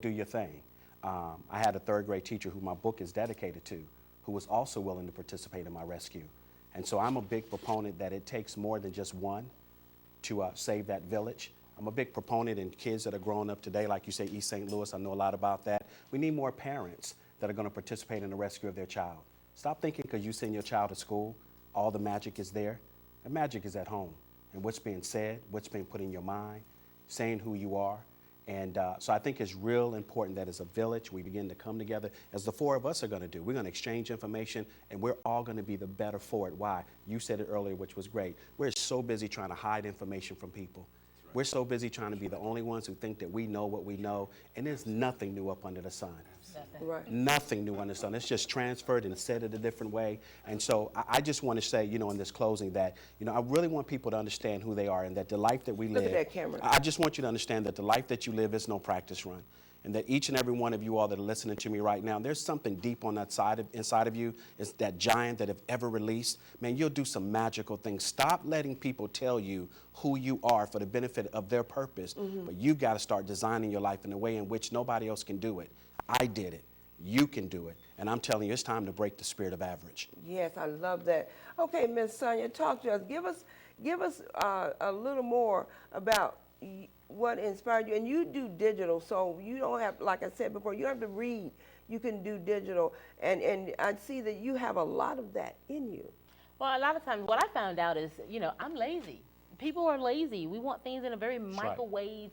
do your thing. I had a third grade teacher who my book is dedicated to, who was also willing to participate in my rescue. And so I'm a big proponent that it takes more than just one to save that village. I'm a big proponent in kids that are growing up today, like you say, East St. Louis, I know a lot about that. We need more parents that are going to participate in the rescue of their child. Stop thinking because you send your child to school, all the magic is there. The magic is at home, and what's being said, what's being put in your mind, saying who you are. And so I think it's real important that as a village, we begin to come together, as the four of us are going to do. We're going to exchange information, and we're all going to be the better for it. Why? You said it earlier, which was great. We're so busy trying to hide information from people. Right. We're so busy trying to be the only ones who think that we know what we know, and there's nothing new up under the sun. Right. Nothing new under the sun. It's just transferred and said it a different way. And so I just want to say, in this closing that, I really want people to understand who they are and that the life that we live. Look at that camera. I just want you to understand that the life that you live is no practice run. And that each and every one of you all that are listening to me right now, there's something deep on that inside of you. It's that giant that have ever released. Man, you'll do some magical things. Stop letting people tell you who you are for the benefit of their purpose. Mm-hmm. But you've got to start designing your life in a way in which nobody else can do it. I did it. You can do it. And I'm telling you, it's time to break the spirit of average. Yes, I love that. Okay, Miss Sonia, talk to us. Give us a little more about what inspired you. And you do digital, so you don't have, like I said before, you don't have to read. You can do digital. And I see that you have a lot of that in you. Well, a lot of times what I found out is, I'm lazy. People are lazy. We want things in a very microwave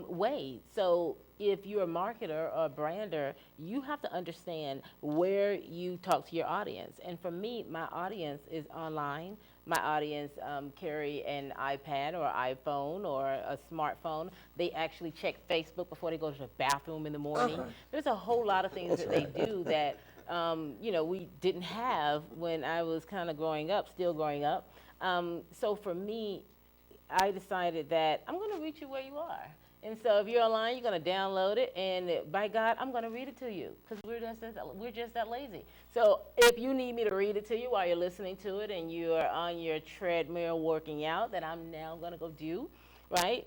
way. So if you're a marketer or a brander, you have to understand where you talk to your audience. And for me, my audience is online. My audience carry an iPad or iPhone or a smartphone. They actually check Facebook before they go to the bathroom in the morning. There's a whole lot of things that they do that we didn't have when I was kind of still growing up. So for me, I decided that I'm going to reach you where you are. And so if you're online, you're going to download it, and by God, I'm going to read it to you because we're just that lazy. So if you need me to read it to you while you're listening to it and you're on your treadmill working out, that I'm now going to go do, right?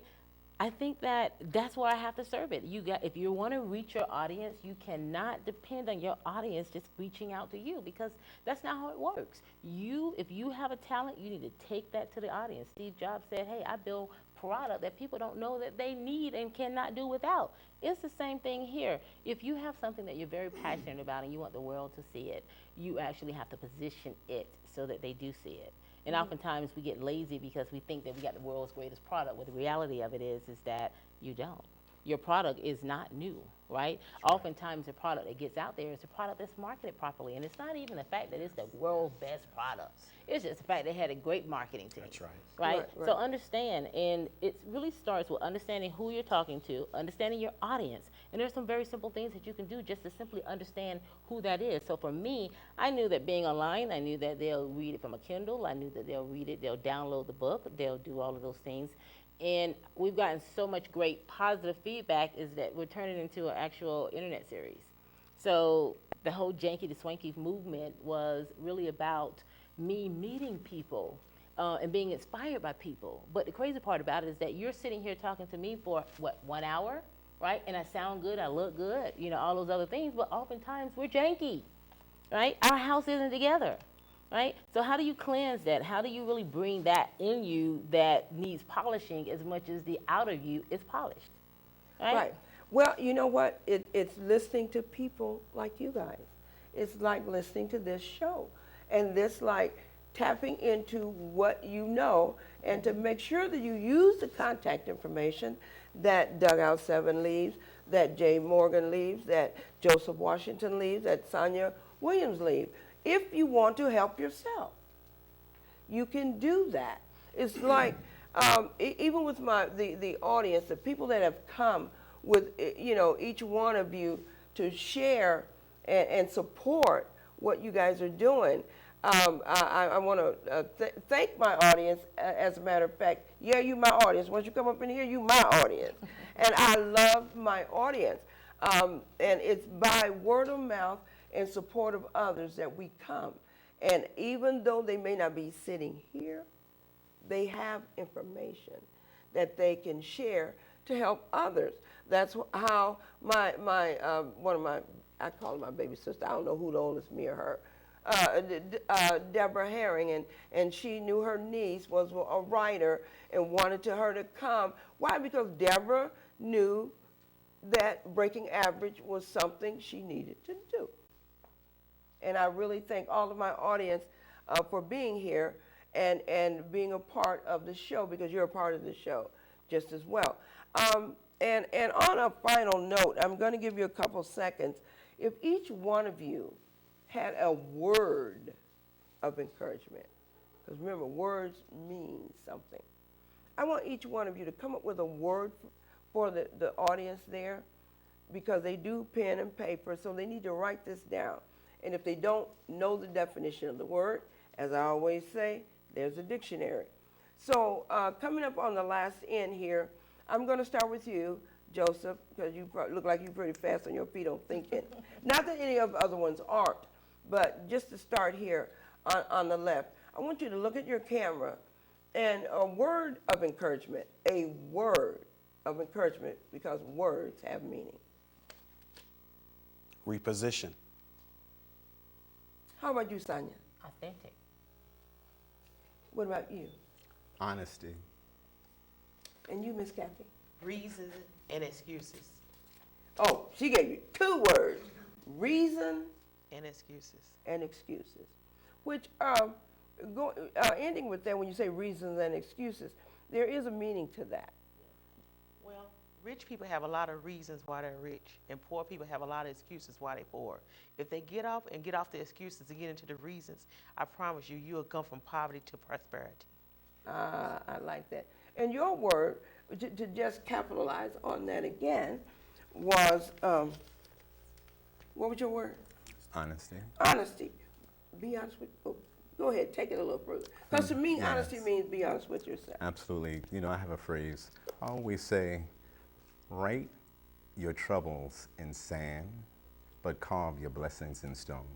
I think that's where I have to serve it. If you want to reach your audience, you cannot depend on your audience just reaching out to you because that's not how it works. If you have a talent, you need to take that to the audience. Steve Jobs said, hey, I build product that people don't know that they need and cannot do without. It's the same thing here. If you have something that you're very passionate about and you want the world to see it, you actually have to position it so that they do see it. And oftentimes we get lazy because we think that we got the world's greatest product. Well, the reality of it is that you don't. Your product is not new, right? Oftentimes the product that gets out there is a product that's marketed properly. And it's not even the fact that it's the world's best product. It's just the fact they had a great marketing team. That's right. Right? So understand, and it really starts with understanding who you're talking to, understanding your audience. And there's some very simple things that you can do just to simply understand who that is. So for me, I knew that being online, I knew that they'll read it from a Kindle. I knew that they'll read it, they'll download the book, they'll do all of those things. And we've gotten so much great positive feedback is that we're turning into an actual internet series. So the whole Janky to Swanky movement was really about me meeting people and being inspired by people. But the crazy part about it is that you're sitting here talking to me for, 1 hour, right? And I sound good, I look good, all those other things, but oftentimes we're janky, right? Our house isn't together. Right? So how do you cleanse that? How do you really bring that in you that needs polishing as much as the out of you is polished? Right? Well, you know what? It's listening to people like you guys. It's like listening to this show. And this like tapping into what you know and to make sure that you use the contact information that Dugout 7 leaves, that Jay Morgan leaves, that Joseph Washington leaves, that Sonia Williams leaves. If you want to help yourself, you can do that. It's like, even with the audience, the people that have come with, each one of you to share and support what you guys are doing. I want to thank my audience. As a matter of fact, yeah, you my audience. Once you come up in here, you my audience. And I love my audience. And it's by word of mouth and support of others that we come. And even though they may not be sitting here, they have information that they can share to help others. That's how one of my, I call her my baby sister. I don't know who the oldest, me or her. Deborah Herring, and she knew her niece was a writer and wanted her to come. Why? Because Deborah knew that breaking average was something she needed to do. And I really thank all of my audience for being here and being a part of the show, because you're a part of the show just as well. And on a final note, I'm going to give you a couple seconds. If each one of you had a word of encouragement, because remember, words mean something. I want each one of you to come up with a word for the audience there, because they do pen and paper, so they need to write this down. And if they don't know the definition of the word, as I always say, there's a dictionary. So coming up on the last end here, I'm going to start with you, Joseph, because you look like you're pretty fast on your feet on thinking. Not that any of the other ones aren't, but just to start here on the left, I want you to look at your camera and a word of encouragement, because words have meaning. Reposition. How about you, Sonia? Authentic. What about you? Honesty. And you, Miss Kathy? Reasons and excuses. Oh, she gave you 2 words, reason And excuses. and excuses. Which, ending with that, when you say reasons and excuses, there is a meaning to that. Well, rich people have a lot of reasons why they're rich, and poor people have a lot of excuses why they're poor. If they get off the excuses and get into the reasons, I promise you, you'll come from poverty to prosperity. I like that. And your word, to just capitalize on that again, was, what was your word? Honesty. Honesty. Be honest with, go ahead, take it a little further. Because to me, Yes. honesty means be honest with yourself. Absolutely. You know, I have a phrase. I always say, write your troubles in sand, but carve your blessings in stone.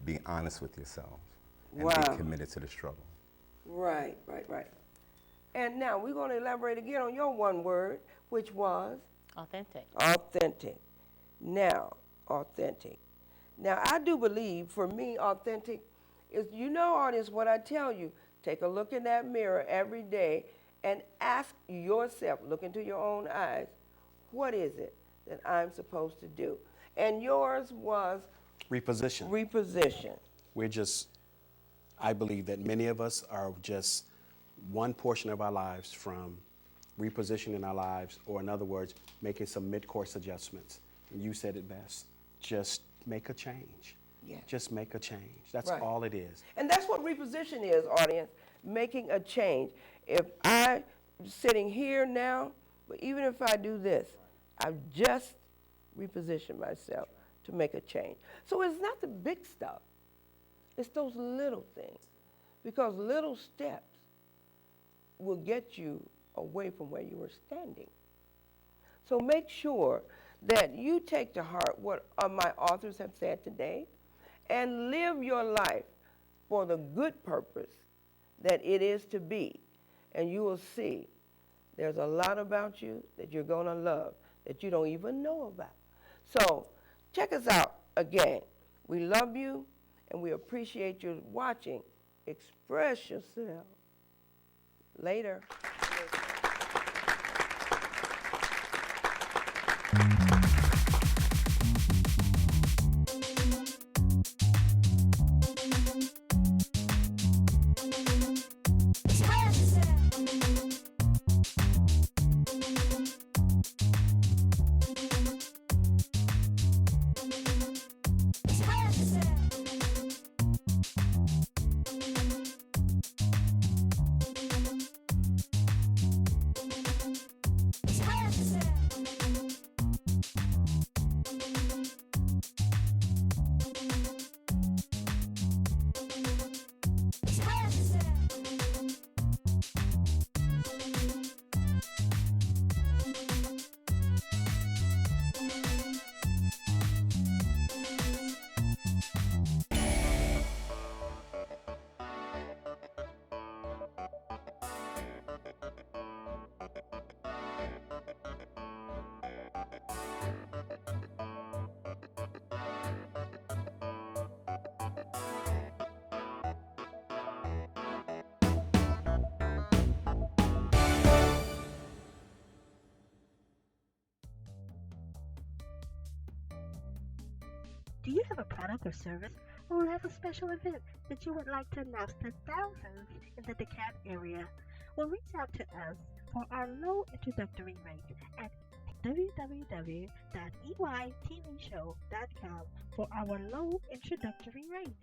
Be honest with yourself and Wow. be committed to the struggle. Right. And now we're going to elaborate again on your one word, which was Authentic. authentic. Now, authentic. Now, I do believe, for me, authentic is, audience, what I tell you, take a look in that mirror every day and ask yourself, look into your own eyes, what is it that I'm supposed to do? And yours was Reposition. reposition. I believe that many of us are just one portion of our lives from repositioning our lives, or in other words, making some mid-course adjustments. And you said it best, just make a change. Yeah. Just make a change. That's Right. all it is. And that's what reposition is, audience, making a change. If I'm sitting here now, but even if I do this, I've just repositioned myself to make a change. So it's not the big stuff. It's those little things. Because little steps will get you away from where you were standing. So make sure that you take to heart what my authors have said today and live your life for the good purpose that it is to be. And you will see there's a lot about you that you're going to love that you don't even know about. So check us out again. We love you and we appreciate you watching. Express yourself. Later. Do you have a product or service or have a special event that you would like to announce to thousands in the DeKalb area? Well, reach out to us for our low introductory rate at www.eytvshow.com for our low introductory rate.